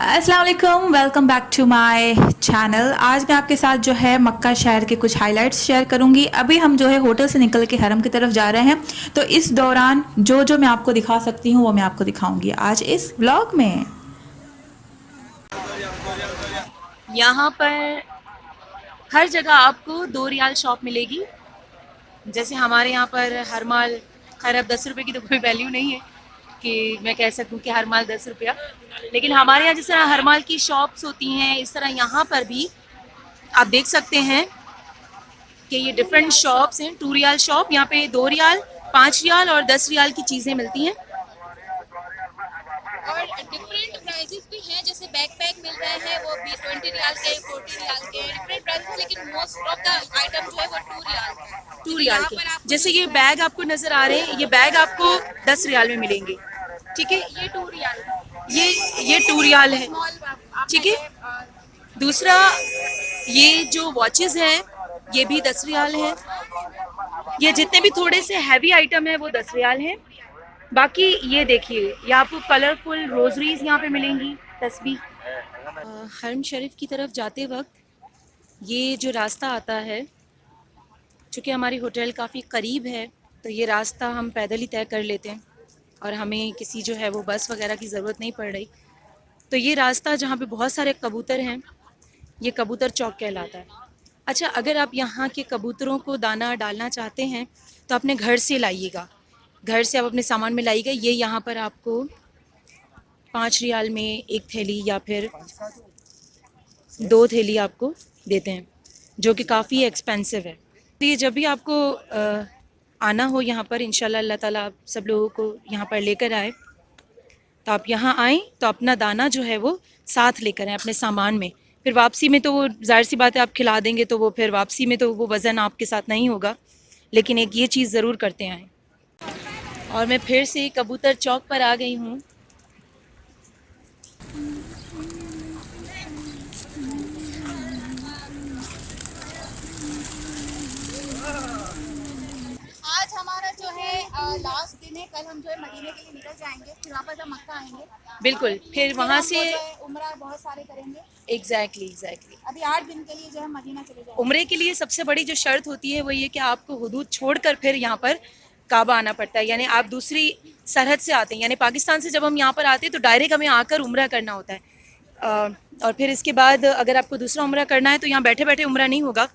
अस्सलाम वालेकुम, welcome back to my channel. आज मैं आपके साथ जो है मक्का शहर के कुछ हाइलाइट्स शेयर करूंगी। अभी हम जो है होटल से निकल के हरम की तरफ जा रहे हैं, तो इस दौरान जो जो मैं आपको दिखा सकती हूँ वो मैं आपको दिखाऊंगी आज इस व्लॉग में। यहाँ पर हर जगह आपको 2 रियाल शॉप मिलेगी। जैसे हमारे यहाँ पर हर माल, खैर अब 10 रुपये की तो कोई वैल्यू नहीं है कि मैं कह सकूँ कि हर माल 10 रुपया, लेकिन हमारे यहाँ जिस तरह हर माल की शॉप्स होती हैं इस तरह यहाँ पर भी आप देख सकते हैं कि ये डिफरेंट शॉप्स हैं। 2 रियाल शॉप, यहाँ पे 2 रियाल, 5 रियाल और 10 रियाल की चीज़ें मिलती हैं और डिफरेंट प्राइजेस भी हैं। जैसे बैकपैक मिल रहे हैं वो भी 20 रियाल के, 40 रियाल के, डिफरेंट प्राइस है, लेकिन मोस्ट ऑफ द आइटम जो है वो 2 रियाल के। 2 रियाल के जैसे ये बैग आपको नजर आ रहे हैं, ये बैग आपको 10 रियाल में मिलेंगे। ठीक है, ये 2 रियाल ये 2 रियाल है। ठीक है, दूसरा ये जो वॉचेस हैं ये भी 10 रियाल हैं। ये जितने भी थोड़े से हैवी आइटम है वो 10 रियाल हैं। बाकी ये देखिए, ये आपको कलरफुल रोजरीज यहाँ पे मिलेंगी, तस्बीह। हरम शरीफ की तरफ जाते वक्त ये जो रास्ता आता है, चूँकि हमारी होटल काफ़ी करीब है तो ये रास्ता हम पैदल ही तय कर लेते हैं और हमें किसी जो है वो बस वगैरह की ज़रूरत नहीं पड़ रही। तो ये रास्ता जहाँ पे बहुत सारे कबूतर हैं, ये कबूतर चौक कहलाता है। अच्छा, अगर आप यहाँ के कबूतरों को दाना डालना चाहते हैं तो अपने घर से लाइएगा, घर से आप अपने सामान में लाइएगा। ये यहाँ पर आपको 5 रियाल में एक थैली या फिर 2 थैली आपको देते हैं, जो कि काफ़ी एक्सपेंसिव है। तो ये जब भी आपको आना हो यहाँ पर, इंशाल्लाह अल्लाह ताला आप सब लोगों को यहाँ पर लेकर आए, तो आप यहाँ आएँ तो अपना दाना जो है वो साथ लेकर आएँ अपने सामान में। फिर वापसी में तो वो ज़ाहिर सी बात है आप खिला देंगे तो वो फिर वापसी में तो वो वज़न आपके साथ नहीं होगा, लेकिन एक ये चीज़ ज़रूर करते आएँ। और मैं फिर से कबूतर चौक पर आ गई हूँ। आज हमारा जो है लास्ट दिन है। कल हम जो है मदीने के लिए निकल जाएंगे, फिर वापस हम मक्का आएंगे। बिल्कुल, फिर वहाँ से उम्रा बहुत सारे करेंगे। एग्जैक्टली अभी 8 दिन के लिए जो है मदीना चले जाएंगे। उम्रे के लिए सबसे बड़ी जो शर्त होती है वो ये कि आपको हुदूद छोड़कर फिर यहाँ पर काबा आना पड़ता है। यानी आप दूसरी सरहद से आते हैं, यानी पाकिस्तान से जब हम यहाँ पर आते हैं तो डायरेक्ट हमें आकर उम्रा करना होता है। और फिर इसके बाद अगर आपको दूसरा उम्रा करना है तो यहाँ बैठे बैठे उम्रा नहीं होगा,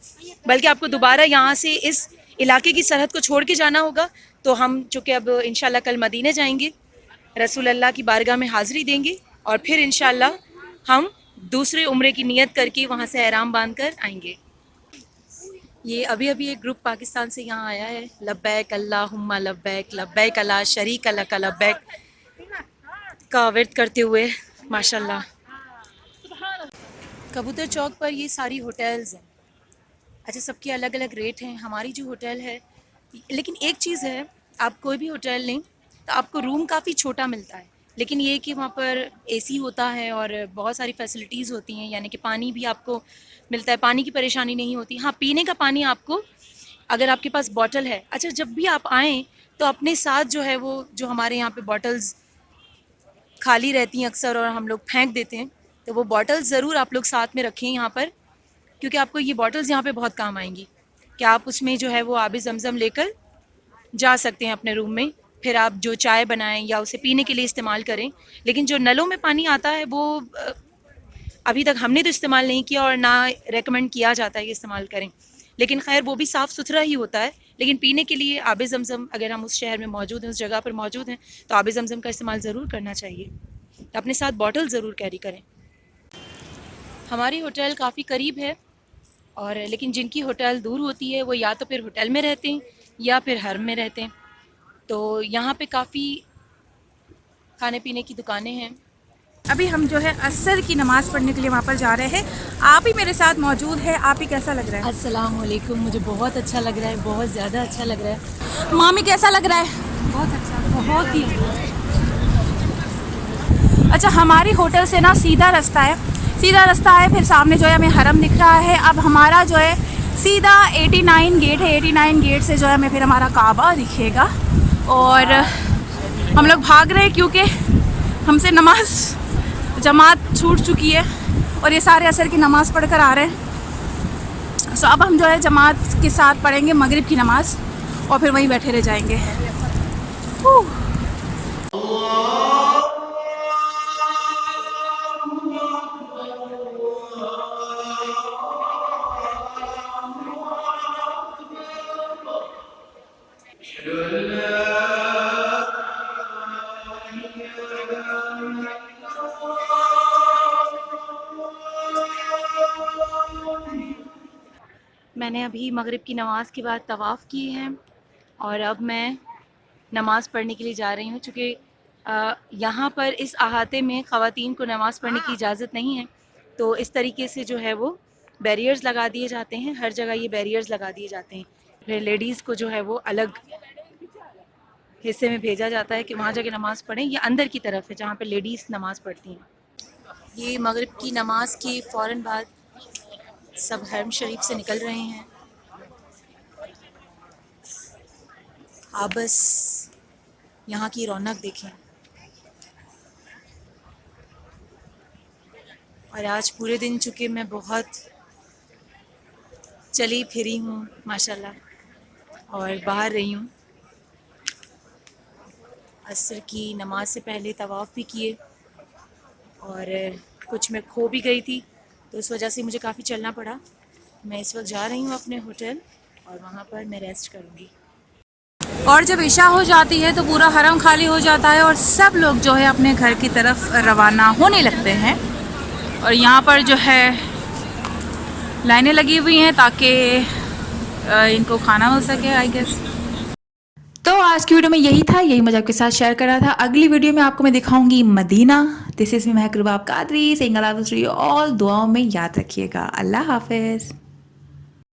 बल्कि आपको दोबारा यहाँ से इस इलाके की सरहद को छोड़ के जाना होगा। तो हम चूँकि अब इंशाल्लाह कल मदीने जाएंगे, रसूल अल्लाह की बारगाह में हाज़िरी देंगे और फिर इंशाल्लाह हम दूसरे उम्रे की नियत करके वहाँ से एहराम बांध कर आएंगे। ये अभी अभी एक ग्रुप पाकिस्तान से यहाँ आया है। लब्बैक अल्लाहुम्मा लब्बैक, लब्बैक ला शरीक लक लब्बैक का विर्द करते हुए माशाल्लाह। कबूतर चौक पर ये सारी होटल्स हैं। अच्छा, सबके अलग अलग रेट हैं। हमारी जो होटल है, लेकिन एक चीज़ है, आप कोई भी होटल लें तो आपको रूम काफ़ी छोटा मिलता है, लेकिन ये कि वहाँ पर एसी होता है और बहुत सारी फैसिलिटीज़ होती हैं, यानी कि पानी भी आपको मिलता है, पानी की परेशानी नहीं होती। हाँ, पीने का पानी आपको, अगर आपके पास बॉटल है, अच्छा जब भी आप आएँ तो अपने साथ जो है वो, जो हमारे यहाँ पे बॉटल्स खाली रहती हैं अक्सर और हम लोग फेंक देते हैं, तो वो बॉटल्स ज़रूर आप लोग साथ में रखें यहाँ पर, क्योंकि आपको ये बॉटल्स यहाँ पे बहुत काम आएंगी कि आप उसमें जो है वो आबे ज़मज़म लेकर जा सकते हैं अपने रूम में। फिर आप जो चाय बनाएं या उसे पीने के लिए इस्तेमाल करें। लेकिन जो नलों में पानी आता है वो अभी तक हमने तो इस्तेमाल नहीं किया और ना रेकमेंड किया जाता है कि इस्तेमाल करें, लेकिन खैर वो भी साफ़ सुथरा ही होता है। लेकिन पीने के लिए आबे ज़मज़म, अगर हम उस शहर में मौजूद हैं, उस जगह पर मौजूद हैं, तो आबे ज़मज़म का इस्तेमाल ज़रूर करना चाहिए। तो अपने साथ बॉटल ज़रूर कैरी करें। हमारी होटल काफ़ी करीब है, और लेकिन जिनकी होटल दूर होती है वो या तो फिर होटल में रहते हैं या फिर हरम में रहते हैं। तो यहाँ पे काफ़ी खाने पीने की दुकानें हैं। अभी हम जो है असर की नमाज़ पढ़ने के लिए वहाँ पर जा रहे हैं। आप ही मेरे साथ मौजूद है। आप ही कैसा लग रहा है? अस्सलाम वालेकुम। मुझे बहुत अच्छा लग रहा है, बहुत ज़्यादा अच्छा लग रहा है। मामी कैसा लग रहा है? बहुत अच्छा, बहुत ही। अच्छा, हमारी होटल से ना सीधा रास्ता है, फिर सामने जो है हमें हरम दिख रहा है। अब हमारा जो है सीधा 89 गेट है, 89 गेट से जो है हमें फिर हमारा काबा दिखेगा। और हम लोग भाग रहे हैं क्योंकि हमसे नमाज जमात छूट चुकी है और ये सारे असर की नमाज़ पढ़कर आ रहे हैं। सो अब हम जो है जमात के साथ पढ़ेंगे मगरिब की नमाज़ और फिर वहीं बैठे रह जाएंगे। मैंने अभी मगरिब की नमाज़ के बाद तवाफ़ किए हैं और अब मैं नमाज़ पढ़ने के लिए जा रही हूँ, चूँकि यहाँ पर इस अहाते में ख़वातीन को नमाज़ पढ़ने की इजाज़त नहीं है। तो इस तरीके से जो है वो बैरियर्स लगा दिए जाते हैं, हर जगह ये बैरियर्स लगा दिए जाते हैं। फिर लेडीज़ को जो है वो अलग हिस्से में भेजा जाता है कि वहाँ जाके नमाज़ पढ़ें। ये अंदर की तरफ है जहाँ पे लेडीज़ नमाज़ पढ़ती हैं। ये मगरिब की नमाज़ के फ़ौरन बाद सब हरम शरीफ से निकल रहे हैं। आप बस यहाँ की रौनक देखें। और आज पूरे दिन चूँकि मैं बहुत चली फिरी हूँ माशाल्लाह और बाहर रही हूँ, असर की नमाज से पहले तवाफ़ भी किए और कुछ मैं खो भी गई थी, तो इस वजह से मुझे काफ़ी चलना पड़ा। मैं इस वक्त जा रही हूँ अपने होटल और वहाँ पर मैं रेस्ट करूँगी। और जब इशा हो जाती है तो पूरा हरम खाली हो जाता है और सब लोग जो है अपने घर की तरफ रवाना होने लगते हैं। और यहाँ पर जो है लाइनें लगी हुई हैं ताकि इनको खाना मिल सके आई गेस। तो आज की वीडियो में यही था, यही मुझे आपके साथ शेयर करा था। अगली वीडियो में आपको मैं दिखाऊंगी Medina. This is me Mahak Rubab Qadri saying अल्लाह हाफ़िज़ टू यू ऑल। दुआओं में याद रखिएगा। अल्लाह हाफिज़।